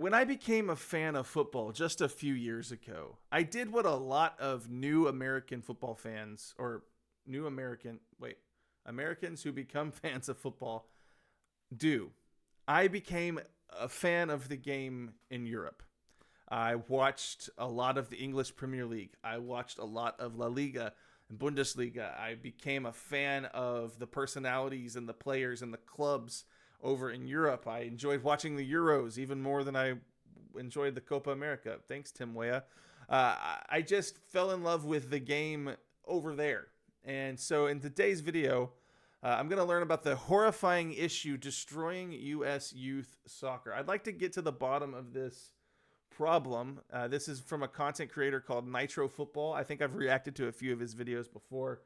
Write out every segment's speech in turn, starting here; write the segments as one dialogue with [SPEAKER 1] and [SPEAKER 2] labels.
[SPEAKER 1] When I became a fan of football just a few years ago, I did what a lot of new American football fans, or Americans who become fans of football do. I became a fan of the game in Europe. I watched a lot of the English Premier League. I watched a lot of La Liga and Bundesliga. I became a fan of the personalities and the players and the clubs over in Europe. I enjoyed watching the Euros even more than I enjoyed the Copa America. Thanks, Tim Weah. I just fell in love with the game over there. And so in today's video, I'm going to learn about the horrifying issue destroying U.S. youth soccer. I'd like to get to the bottom of this problem. This is from a content creator called Nitro Football. I think I've reacted to a few of his videos before.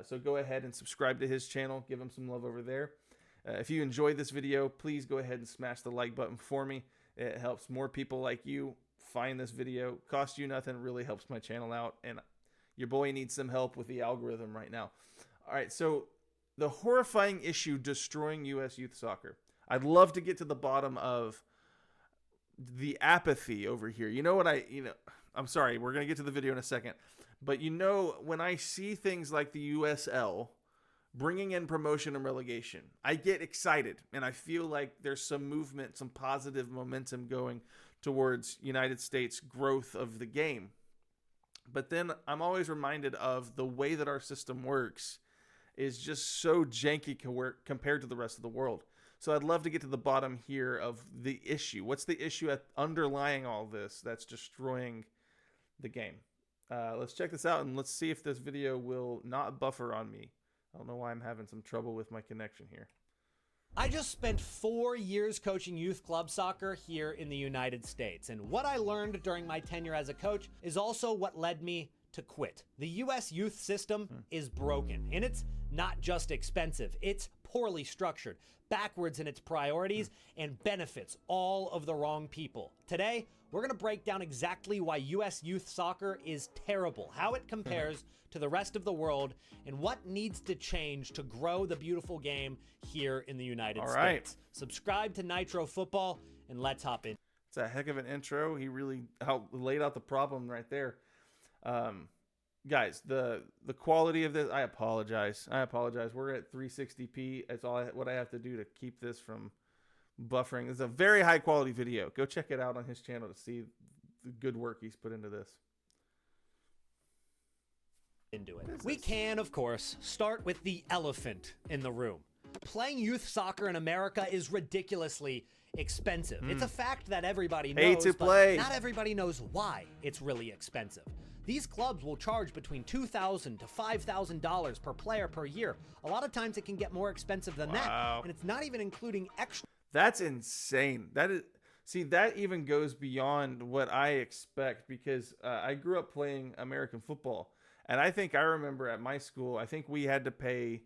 [SPEAKER 1] So go ahead and subscribe to his channel. Give him some love over there. If you enjoyed this video, please go ahead and smash the like button for me. It helps more people like you find this video. Costs you nothing, really helps my channel out. And your boy needs some help with the algorithm right now. All right, so the horrifying issue destroying U.S. youth soccer. I'd love to get to the bottom of the apathy over here. You know what I'm sorry, we're going to get to the video in a second. But when I see things like the USL bringing in promotion and relegation, I get excited and I feel like there's some movement, some positive momentum going towards United States growth of the game. But then I'm always reminded of the way that our system works is just so janky compared to the rest of the world. So I'd love to get to the bottom here of the issue. What's the issue underlying all this that's destroying the game? Let's check this out and let's see if this video will not buffer on me. I don't know why I'm having some trouble with my connection here.
[SPEAKER 2] I just spent 4 years coaching youth club soccer here in the United States. And what I learned during my tenure as a coach is also what led me to quit. The U.S. youth system is broken, and it's not just expensive. It's poorly structured, backwards in its priorities, and benefits all of the wrong people. Today, we're going to break down exactly why U.S. youth soccer is terrible, how it compares to the rest of the world, and what needs to change to grow the beautiful game here in the United States. Subscribe to Nitro Football, and let's hop in.
[SPEAKER 1] It's a heck of an intro. He really laid out the problem right there. Guys, the quality of this, I apologize. We're at 360p. That's what I have to do to keep this from buffering. It's a very high quality video. Go check it out on his channel to see the good work he's put into this.
[SPEAKER 2] We can, of course, start with the elephant in the room. Playing youth soccer in America is ridiculously expensive. It's a fact that everybody knows, but not everybody knows why it's really expensive. These clubs will charge between $2,000 to $5,000 per player per year. A lot of times it can get more expensive than that, and it's not even including extra.
[SPEAKER 1] That's insane. That even goes beyond what I expect because I grew up playing American football, and I remember at my school, I think we had to pay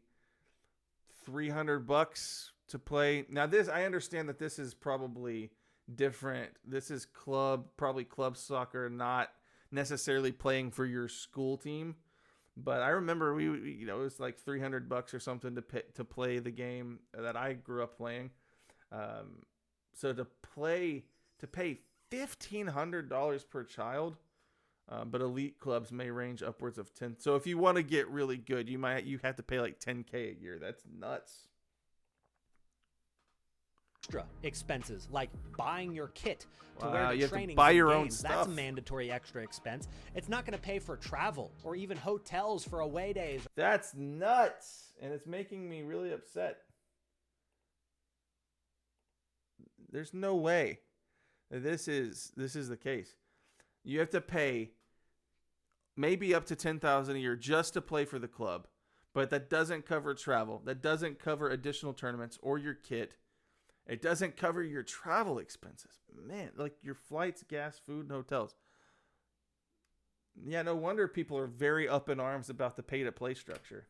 [SPEAKER 1] $300 to play. Now I understand that this is probably different. This is probably club soccer, not necessarily playing for your school team. But I remember it was like $300 or something to play the game that I grew up playing. So to pay $1,500 per child, but elite clubs may range upwards of 10. So if you want to get really good, you have to pay like $10K a year. That's nuts.
[SPEAKER 2] Extra expenses like buying your kit to wear the
[SPEAKER 1] you have
[SPEAKER 2] training
[SPEAKER 1] to buy your
[SPEAKER 2] games.
[SPEAKER 1] own stuff.
[SPEAKER 2] That's a mandatory extra expense. It's not going to pay for travel or even hotels for away days.
[SPEAKER 1] That's nuts, and it's making me really upset. There's no way that this is the case. You have to pay maybe up to $10,000 a year just to play for the club, but that doesn't cover travel. That doesn't cover additional tournaments or your kit. It doesn't cover your travel expenses. Man, like your flights, gas, food, and hotels. Yeah, no wonder people are very up in arms about the pay-to-play structure.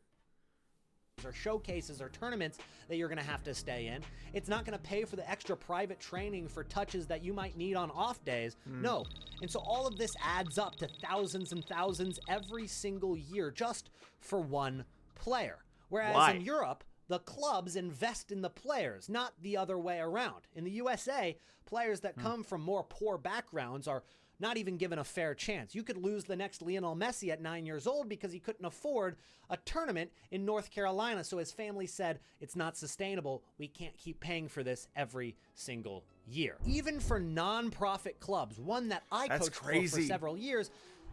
[SPEAKER 2] Or showcases or tournaments that you're going to have to stay in. It's not going to pay for the extra private training for touches that you might need on off days. No. And so all of this adds up to thousands and thousands every single year just for one player. Whereas in Europe, the clubs invest in the players, not the other way around. In the USA, players that come from more poor backgrounds are not even given a fair chance. You could lose the next Lionel Messi at 9 years old because he couldn't afford a tournament in North Carolina. So his family said, it's not sustainable. We can't keep paying for this every single year. Even for non-profit clubs, one that I coached for several years,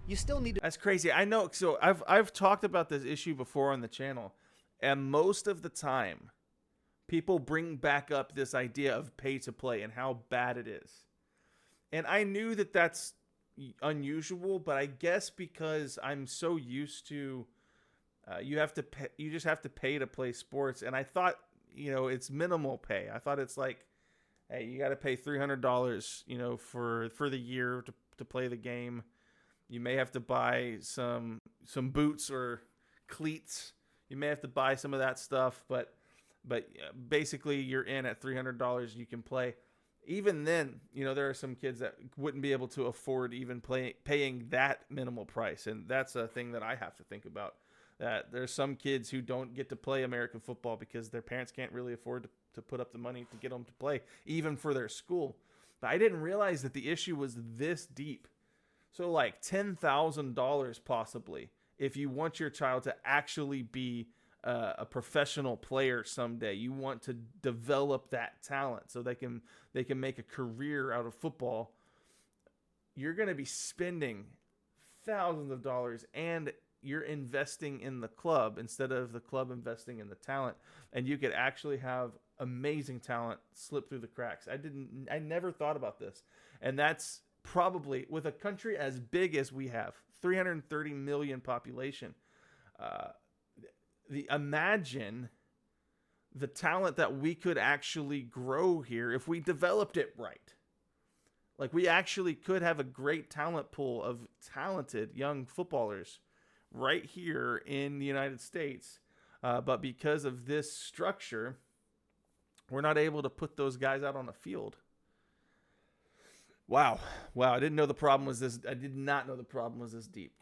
[SPEAKER 2] you still need to...
[SPEAKER 1] That's crazy. I know. So I've talked about this issue before on the channel, and most of the time, people bring back up this idea of pay to play and how bad it is. And I knew that that's unusual, but I guess because I'm so used to you just have to pay to play sports, and I thought, it's minimal pay. I thought it's like, hey, you got to pay $300, for the year to play the game. You may have to buy some boots or cleats. You may have to buy some of that stuff, but basically you're in at $300. You can play. Even then, there are some kids that wouldn't be able to afford even paying that minimal price, and that's a thing that I have to think about. That there's some kids who don't get to play American football because their parents can't really afford to put up the money to get them to play, even for their school. But I didn't realize that the issue was this deep. So like $10,000 possibly, if you want your child to actually be a professional player someday. You want to develop that talent so they can make a career out of football. You're going to be spending thousands of dollars, and you're investing in the club instead of the club investing in the talent. And you could actually have amazing talent slip through the cracks. I never thought about this. And that's probably, with a country as big as we have, 330 million population, imagine the talent that we could actually grow here if we developed it right. Like, we actually could have a great talent pool of talented young footballers right here in the United States. But because of this structure, we're not able to put those guys out on the field. Wow. I didn't know the problem was this. I did not know the problem was this deep.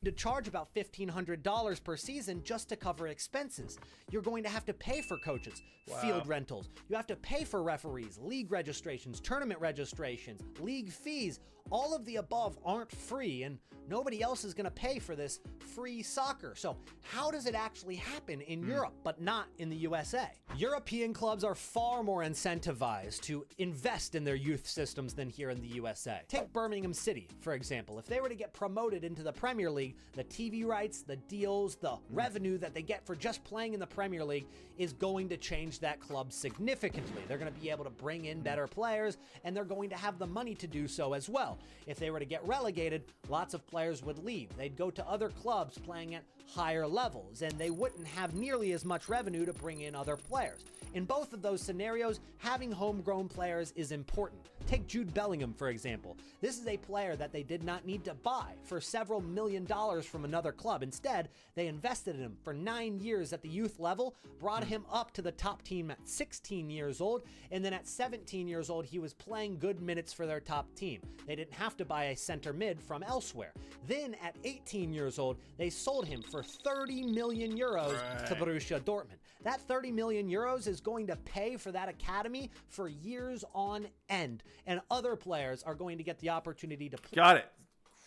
[SPEAKER 2] To charge about $1,500 per season just to cover expenses. You're going to have to pay for coaches, field rentals. You have to pay for referees, league registrations, tournament registrations, league fees. All of the above aren't free, and nobody else is going to pay for this free soccer. So how does it actually happen in Europe, but not in the USA? European clubs are far more incentivized to invest in their youth systems than here in the USA. Take Birmingham City, for example. If they were to get promoted into the Premier League, the TV rights, the deals, the revenue that they get for just playing in the Premier League is going to change that club significantly. They're going to be able to bring in better players, and they're going to have the money to do so as well. If they were to get relegated, lots of players would leave. They'd go to other clubs playing at higher levels, and they wouldn't have nearly as much revenue to bring in other players. In both of those scenarios, having homegrown players is important. Take Jude Bellingham, for example. This is a player that they did not need to buy for several $1 million from another club. Instead, they invested in him for 9 years at the youth level, brought him up to the top team at 16 years old, and then at 17 years old, he was playing good minutes for their top team. They didn't have to buy a center mid from elsewhere. Then at 18 years old, they sold him for 30 million euros to Borussia Dortmund. That 30 million euros is going to pay for that academy for years on end, and other players are going to get the opportunity to play.
[SPEAKER 1] Got it.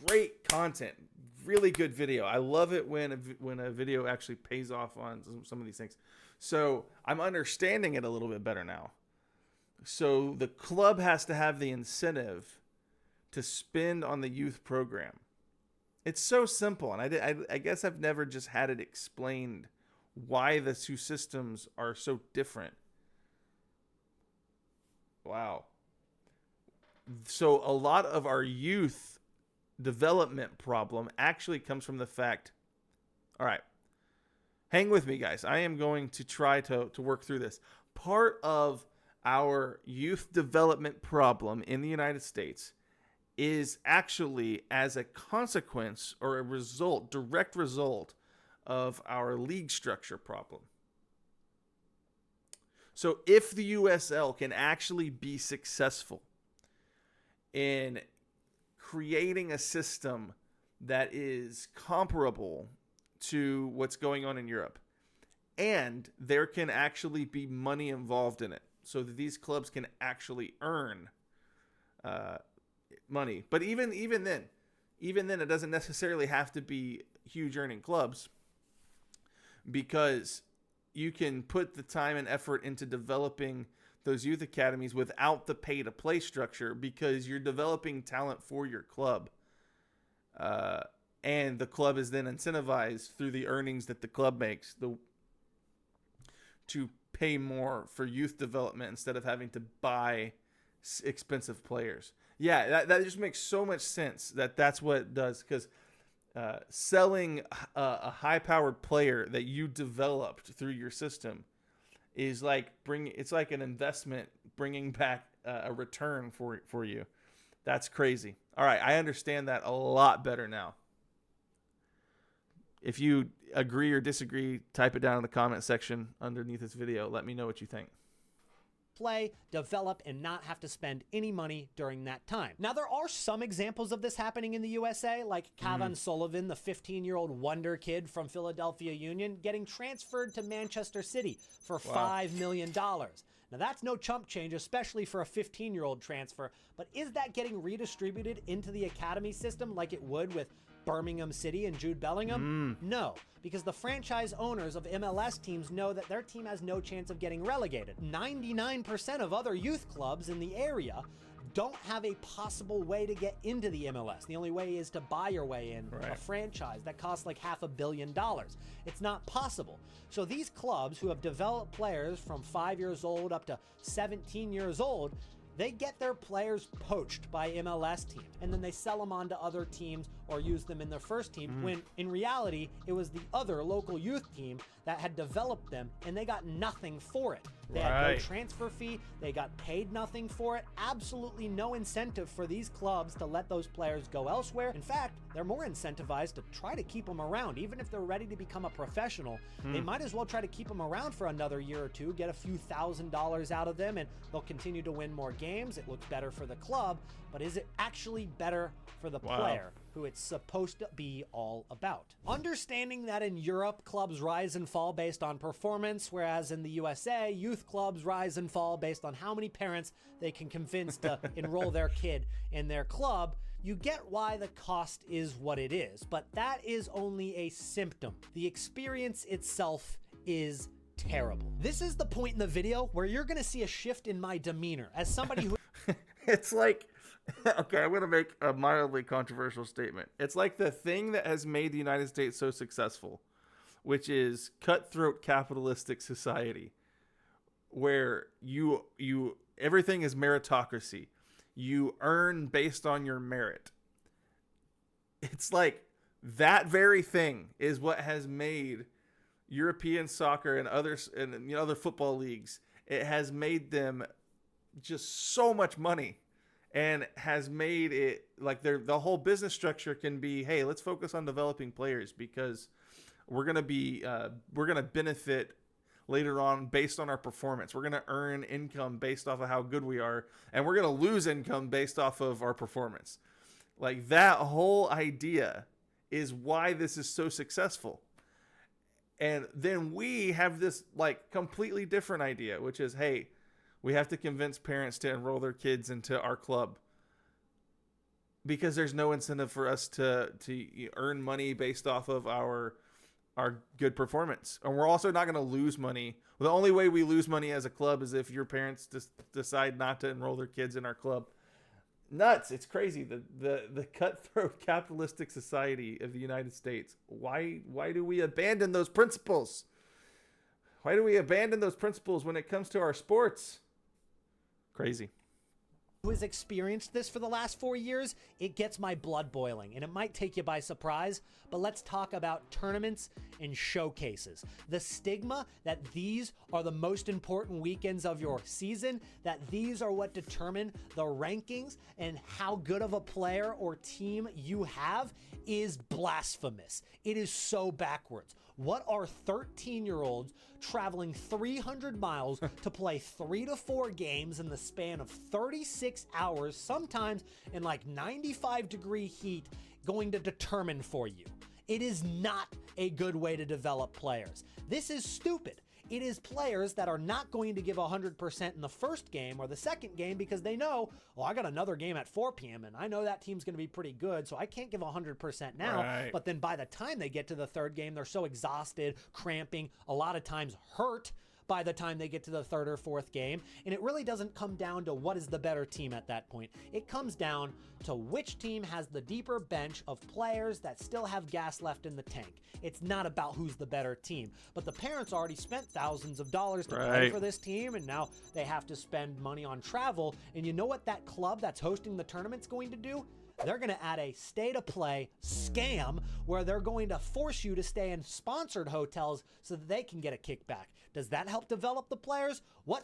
[SPEAKER 1] Great content. Really good video. I love it when a video actually pays off on some of these things. So I'm understanding it a little bit better now. So the club has to have the incentive to spend on the youth program. It's so simple, and I guess I've never just had it explained why the two systems are so different. Wow. So a lot of our youth development problem actually comes from the fact, all right, hang with me, guys. I am going to try to work through this. Part of our youth development problem in the United States is actually as a consequence or a result, direct result of our league structure problem. So if the USL can actually be successful in creating a system that is comparable to what's going on in Europe, and there can actually be money involved in it, so that these clubs can actually earn money. But even then, it doesn't necessarily have to be huge earning clubs, because you can put the time and effort into developing those youth academies without the pay-to-play structure, because you're developing talent for your club. And the club is then incentivized through the earnings that the club makes to pay more for youth development instead of having to buy expensive players. Yeah, that just makes so much sense that's what it does, because selling a high-powered player that you developed through your system is like it's like an investment bringing back a return for you. That's crazy. All right, I understand that a lot better now. If you agree or disagree, type it down in the comment section underneath this video. Let me know what you think.
[SPEAKER 2] Play, develop, and not have to spend any money during that time. Now, there are some examples of this happening in the USA, like Cavan Sullivan, the 15-year-old wonder kid from Philadelphia Union, getting transferred to Manchester City for $5 million. Now, that's no chump change, especially for a 15-year-old transfer, but is that getting redistributed into the academy system like it would with Birmingham City and Jude Bellingham? No, because the franchise owners of MLS teams know that their team has no chance of getting relegated. 99% of other youth clubs in the area don't have a possible way to get into the MLS. The only way is to buy your way in, a franchise that costs like $500 million. It's not possible. So these clubs who have developed players from 5 years old up to 17 years old, they get their players poached by MLS teams, and then they sell them on to other teams or use them in their first team, when in reality, it was the other local youth team that had developed them, and they got nothing for it. They had no transfer fee, they got paid nothing for it, absolutely no incentive for these clubs to let those players go elsewhere. In fact, they're more incentivized to try to keep them around. Even if they're ready to become a professional, they might as well try to keep them around for another year or two, get a few $1,000s out of them, and they'll continue to win more games. It looks better for the club, but is it actually better for the player who it's supposed to be all about? Understanding that in Europe, clubs rise and fall based on performance, whereas in the USA, youth clubs rise and fall based on how many parents they can convince to enroll their kid in their club, you get why the cost is what it is. But that is only a symptom. The experience itself is terrible. This is the point in the video where you're going to see a shift in my demeanor as somebody who...
[SPEAKER 1] It's like, okay, I'm going to make a mildly controversial statement. It's like the thing that has made the United States so successful, which is cutthroat capitalistic society, where everything is meritocracy. You earn based on your merit. It's like that very thing is what has made European soccer and other football leagues, it has made them just so much money, and has made it like the whole business structure can be, hey, let's focus on developing players, because we're going to benefit later on based on our performance. We're going to earn income based off of how good we are, and we're going to lose income based off of our performance. Like, that whole idea is why this is so successful. And then we have this like completely different idea, which is, hey, we have to convince parents to enroll their kids into our club, because there's no incentive for us to earn money based off of our good performance. And we're also not going to lose money. The only way we lose money as a club is if your parents just decide not to enroll their kids in our club. Nuts. It's crazy. The cutthroat capitalistic society of the United States. Why do we abandon those principles? Why do we abandon those principles when it comes to our sports? Crazy.
[SPEAKER 2] Who has experienced this for the last 4 years, it gets my blood boiling, and it might take you by surprise, but let's talk about tournaments and showcases. The stigma that these are the most important weekends of your season, that these are what determine the rankings and how good of a player or team you have, is blasphemous. It is so backwards. What are 13-year-olds traveling 300 miles to play 3 to 4 games in the span of 36 hours, sometimes in like 95-degree heat, going to determine for you? It is not a good way to develop players. This is stupid. It is players that are not going to give 100% in the first game or the second game because they know, well, I got another game at 4 p.m. and I know that team's going to be pretty good, so I can't give 100% now.
[SPEAKER 1] Right.
[SPEAKER 2] But then by the time they get to the third game, they're so exhausted, cramping, a lot of times hurt by the time they get to the third or fourth game. And it really doesn't come down to what is the better team at that point. It comes down to which team has the deeper bench of players that still have gas left in the tank. It's not about who's the better team. But the parents already spent thousands of dollars to play for this team, and now they have to spend money on travel. And you know what that club that's hosting the tournament's going to do? They're going to add a stay-to-play scam where they're going to force you to stay in sponsored hotels so that they can get a kickback. Does that help develop the players? What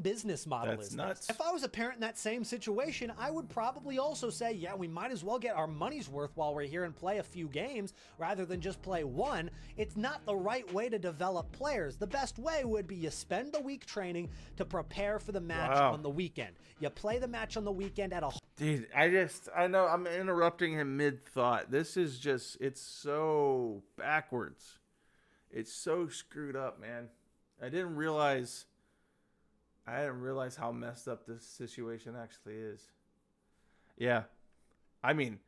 [SPEAKER 2] business model is
[SPEAKER 1] nuts.
[SPEAKER 2] this? If I was a parent in that same situation, I would probably also say, yeah, we might as well get our money's worth while we're here and play a few games rather than just play one. It's not the right way to develop players. The best way would be you spend the week training to prepare for the match on the weekend. You play the match on the weekend at a...
[SPEAKER 1] Dude, I know I'm interrupting him mid-thought. This is just, it's so backwards. It's so screwed up, man. I didn't realize how messed up this situation actually is. Yeah. I mean,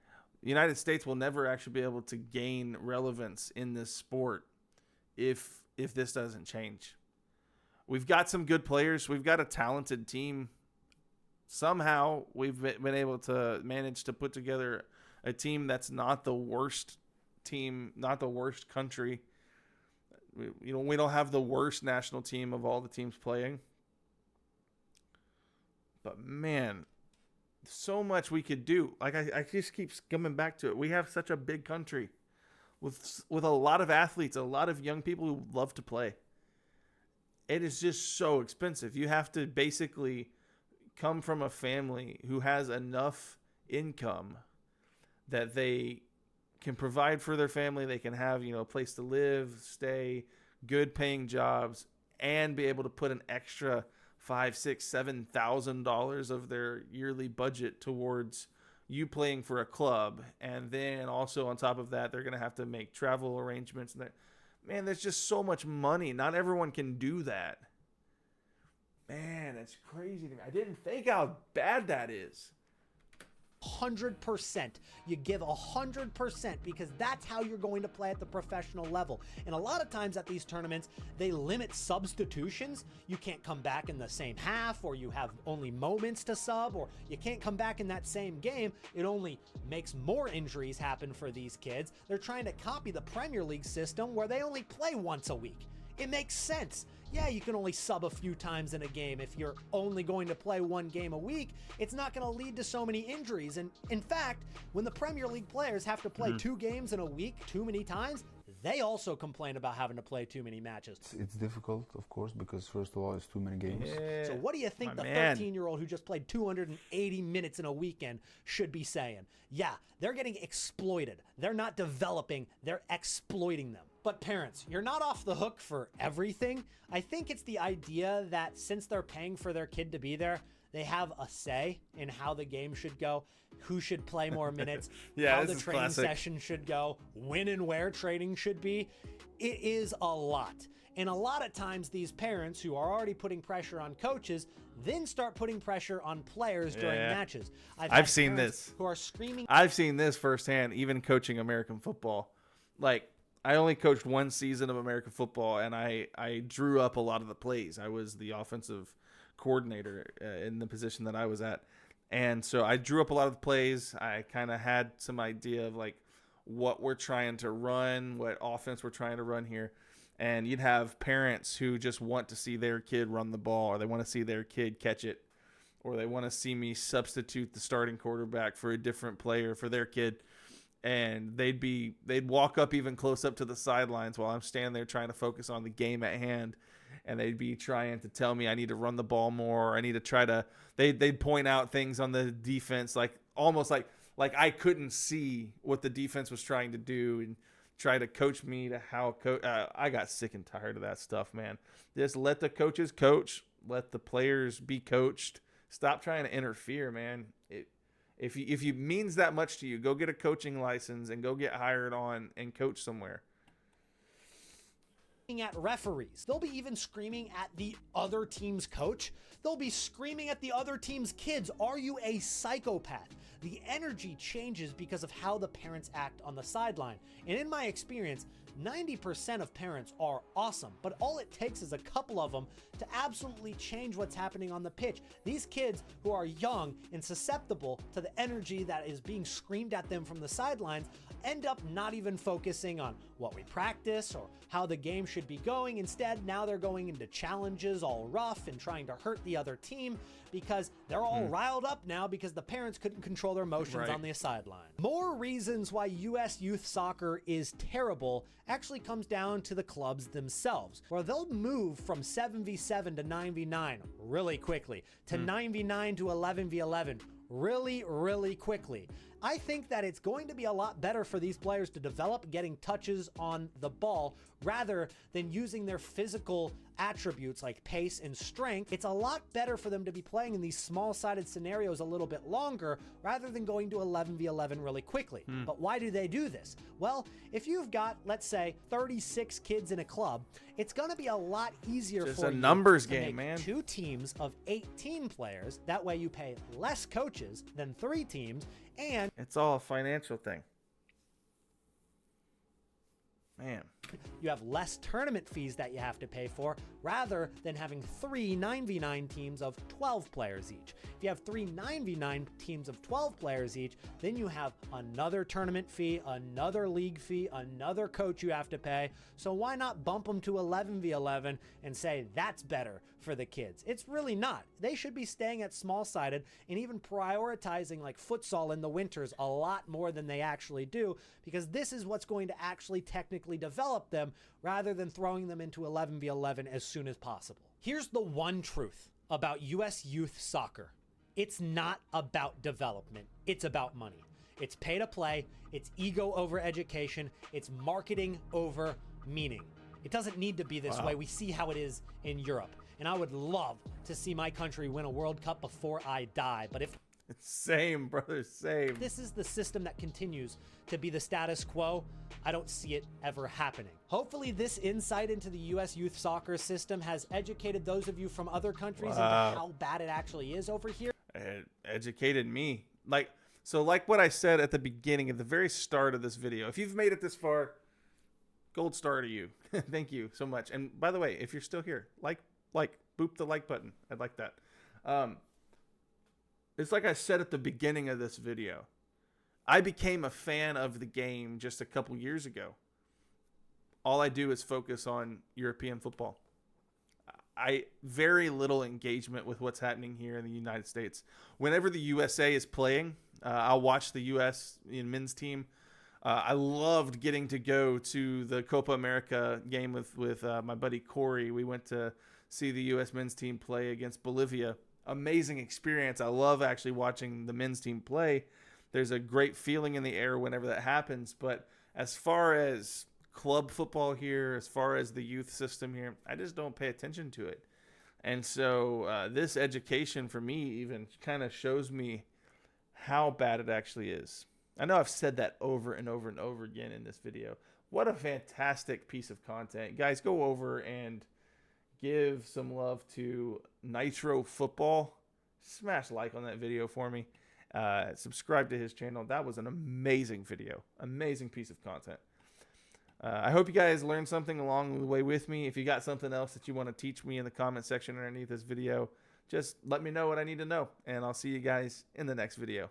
[SPEAKER 1] the United States will never actually be able to gain relevance in this sport if this doesn't change. We've got some good players. We've got a talented team. Somehow we've been able to manage to put together a team that's not the worst team, not the worst country. We don't have the worst national team of all the teams playing. But man, so much we could do. Like I just keep coming back to it. We have such a big country with a lot of athletes, a lot of young people who love to play. It is just so expensive. You have to basically come from a family who has enough income that they can provide for their family. They can have, a place to live, stay, good paying jobs, and be able to put an extra $5,000, $6,000, $7,000 of their yearly budget towards you playing for a club. And then also on top of that, they're going to have to make travel arrangements. Man, there's just so much money. Not everyone can do that. Man, it's crazy to me. I didn't think how bad that is.
[SPEAKER 2] 100%. You give 100% because that's how you're going to play at the professional level. And a lot of times at these tournaments, they limit substitutions. You can't come back in the same half, or you have only moments to sub, or you can't come back in that same game. It only makes more injuries happen for these kids. They're trying to copy the Premier League system where they only play once a week. It makes sense. Yeah, you can only sub a few times in a game. If you're only going to play one game a week, it's not going to lead to so many injuries. And in fact, when the Premier League players have to play 2 games in a week too many times, they also complain about having to play too many matches.
[SPEAKER 3] It's difficult, of course, because first of all, it's too many games.
[SPEAKER 1] Yeah,
[SPEAKER 2] so what do you think the 13-year-old who just played 280 minutes in a weekend should be saying? Yeah, they're getting exploited. They're not developing, they're exploiting them. But parents, you're not off the hook for everything. I think it's the idea that since they're paying for their kid to be there, they have a say in how the game should go, who should play more minutes, how the training session should go, when and where training should be. It is a lot. And a lot of times these parents who are already putting pressure on coaches then start putting pressure on players during matches.
[SPEAKER 1] I've seen this.
[SPEAKER 2] Who are screaming.
[SPEAKER 1] I've seen this firsthand, even coaching American football. Like, I only coached one season of American football, and I drew up a lot of the plays. I was the offensive coordinator in the position that I was at. And so I drew up a lot of the plays. I kind of had some idea of like what we're trying to run, what offense we're trying to run here. And you'd have parents who just want to see their kid run the ball, or they want to see their kid catch it, or they want to see me substitute the starting quarterback for a different player for their kid. And they'd walk up even close up to the sidelines while I'm standing there trying to focus on the game at hand. And they'd be trying to tell me I need to run the ball more. Or I need to try to, they'd point out things on the defense, like almost like I couldn't see what the defense was trying to do, and try to coach me to how I got sick and tired of that stuff, man. Just let the coaches coach, let the players be coached. Stop trying to interfere, man. If you means that much to you, go get a coaching license and go get hired on and coach somewhere.
[SPEAKER 2] At referees. They'll be even screaming at the other team's coach. They'll be screaming at the other team's kids. Are you a psychopath? The energy changes because of how the parents act on the sideline. And in my experience, 90% of parents are awesome, but all it takes is a couple of them to absolutely change what's happening on the pitch. These kids who are young and susceptible to the energy that is being screamed at them from the sidelines end up not even focusing on what we practice or how the game should be going. Instead, now they're going into challenges all rough and trying to hurt the other team because they're all riled up now because the parents couldn't control their emotions on the sideline. More reasons why US youth soccer is terrible actually comes down to the clubs themselves, where they'll move from 7v7 to 9v9 really quickly, to 9v9 to 11v11 really quickly. I think that it's going to be a lot better for these players to develop getting touches on the ball rather than using their physical attributes like pace and strength. It's a lot better for them to be playing in these small-sided scenarios a little bit longer rather than going to 11v11 really quickly. But why do they do this? Well, if you've got, let's say, 36 kids in a club, it's going to be a lot easier
[SPEAKER 1] Just
[SPEAKER 2] for
[SPEAKER 1] a
[SPEAKER 2] you
[SPEAKER 1] numbers
[SPEAKER 2] to
[SPEAKER 1] game,
[SPEAKER 2] make
[SPEAKER 1] man.
[SPEAKER 2] 2 teams of 18 players. That way you pay less coaches than 3 teams, and
[SPEAKER 1] It's all a financial thing. Man.
[SPEAKER 2] you have less tournament fees that you have to pay for rather than having 3 9v9 teams of 12 players each. If you have 3 9v9 teams of 12 players each, then you have another tournament fee, another league fee, another coach you have to pay. So why not bump them to 11v11 and say that's better for the kids? It's really not. They should be staying at small-sided and even prioritizing like futsal in the winters a lot more than they actually do, because this is what's going to actually technically develop them rather than throwing them into 11v11 as soon as possible. Here's the one truth about US youth soccer. It's not about development. It's about money. It's pay to play. It's ego over education. It's marketing over meaning. It doesn't need to be this way. We see how it is in Europe. And I would love to see my country win a World Cup before I die. But if
[SPEAKER 1] Same, brother, same.
[SPEAKER 2] this is the system that continues to be the status quo, I don't see it ever happening. Hopefully this insight into the US youth soccer system has educated those of you from other countries into how bad it actually is over here.
[SPEAKER 1] It educated me. Like what I said at the beginning, at the very start of this video, if you've made it this far, gold star to you. Thank you so much. And by the way, if you're still here, boop the like button. I'd like that. It's like I said at the beginning of this video. I became a fan of the game just a couple years ago. All I do is focus on European football. I very little engagement with what's happening here in the United States. Whenever the USA is playing, I'll watch the US men's team. I loved getting to go to the Copa America game with my buddy Corey. We went to see the US men's team play against Bolivia. Amazing experience. I love actually watching the men's team play. There's a great feeling in the air whenever that happens. But as far as club football here, as far as the youth system here, I just don't pay attention to it. And so this education for me even kind of shows me how bad it actually is. I know I've said that over and over and over again in this video. What a fantastic piece of content. Guys, go over and give some love to Nitro Football. Smash like on that video for me. Subscribe to his channel. That was an amazing video. Amazing piece of content. I hope you guys learned something along the way with me. If you got something else that you want to teach me in the comment section underneath this video, just let me know what I need to know. And I'll see you guys in the next video.